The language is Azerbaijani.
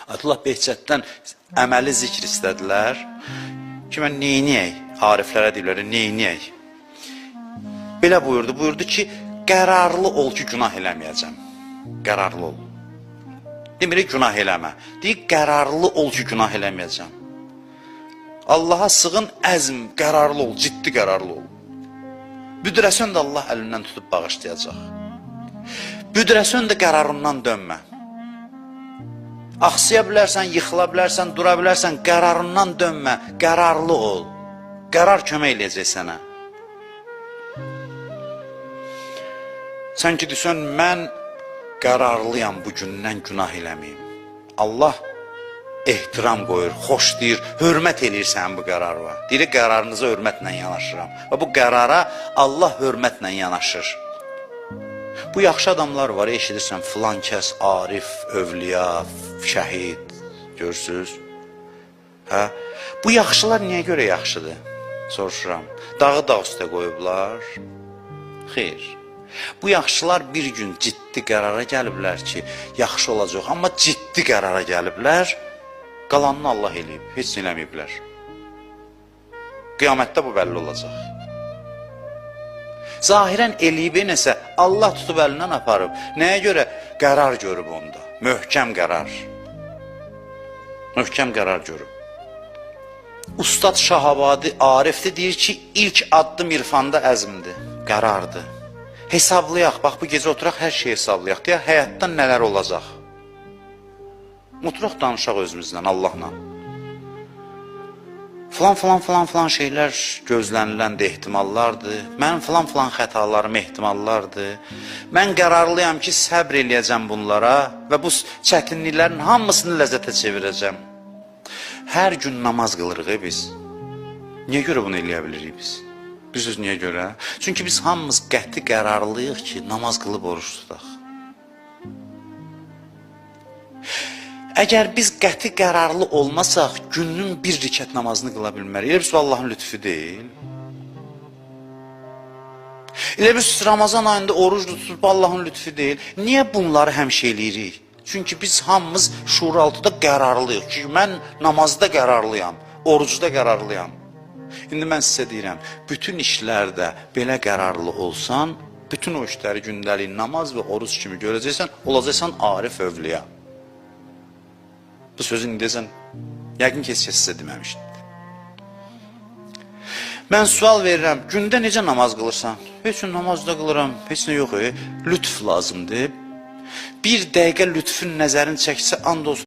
Ayətullah Behçətdən əməli zikr istədilər ki, mən neyniyək? Ariflərə deyirlər, neyniyək? Belə buyurdu ki, qərarlı ol ki, günah eləməyəcəm. Qərarlı ol. Demirik, günah eləmə. Deyir, qərarlı ol ki, günah eləməyəcəm. Allaha sığın, əzm, qərarlı ol, ciddi qərarlı ol. Büdrəsən də Allah əlindən tutub bağışlayacaq. Büdrəsən də qərarından dönmə. Axsıya bilərsən, yıxıla bilərsən, dura bilərsən, qərarından dönmə, qərarlı ol. Qərar kömək eləyəcək sənə. Sən ki, desən, mən qərarlıyam bu gündən günah eləməyim. Allah ehtiram qoyur, xoş deyir, hörmət eləyir sənin bu qərarına. Deyir, qərarınıza hörmətlə yanaşıram. Və bu qərara Allah hörmətlə yanaşır. Bu yaxşı adamlar var, eşidirsən, filan kəs, arif, övliya, şəhid, görürsünüz. Hə? Bu yaxşılar niyə görə yaxşıdır? Soruşuram. Dağı dağ üstə qoyublar? Xeyr. Bu yaxşılar bir gün ciddi qərara gəliblər ki, yaxşı olacaq, amma ciddi qərara gəliblər, qalanını Allah eləyib, heç eləməyiblər. Qiyamətdə bu bəlli olacaq. Zahirən eləyib nəsə Allah tutub əlindən aparıb. Nəyə görə? Qərar görüb onda. Möhkəm qərar. Möhkəm qərar görüb. Ustad Şahabadi Arif'de deyir ki, ilk addım irfanda əzmdir, qərardır. Hesablayaq, bax bu gecə oturaq, hər şeyi hesablayaq deyə həyatdan nələr olacaq. Oturaq danışaq özümüzdən, Allahla. Filan şeylər gözlənilən də ehtimallardır. Mənim filan xətalarım ehtimallardır. Mən qərarlıyam ki, səbr eləyəcəm bunlara və bu çətinliklərin hamısını ləzzətə çevirəcəm. Hər gün namaz qılırıq biz. Niyə görə bunu eləyə bilirik biz? Bilirsiniz niyə görə? Çünki biz hamımız qəti qərarlıyıq ki, namaz qılıb oruç tutaq. Əgər biz qəti qərarlı olmasaq, günün bir rikət namazını qıla bilmərik. Elə biz Allahın lütfu deyil. Elə biz Ramazan ayında oruç tutub Allahın lütfu deyil. Niyə bunları həmişə eləyirik? Çünki biz hamımız şuur altıda qərarlıyıq ki, mən namazda qərarlıyam, orucda qərarlıyam. İndi mən sizə deyirəm, bütün işlərdə belə qərarlı olsan, bütün o işləri gündəlik namaz və oruc kimi görəcəksən, olacaqsan arif övliya. Bu sözü deyəsən, yəqin ki, heç sizə deməmişdir. Mən sual verirəm, gündə necə namaz qılırsan? Heç gün namazda qılıram, heç nə yox, lütf lazımdır. Bir dəqiqə lütfün nəzərini çəksə, and olsun.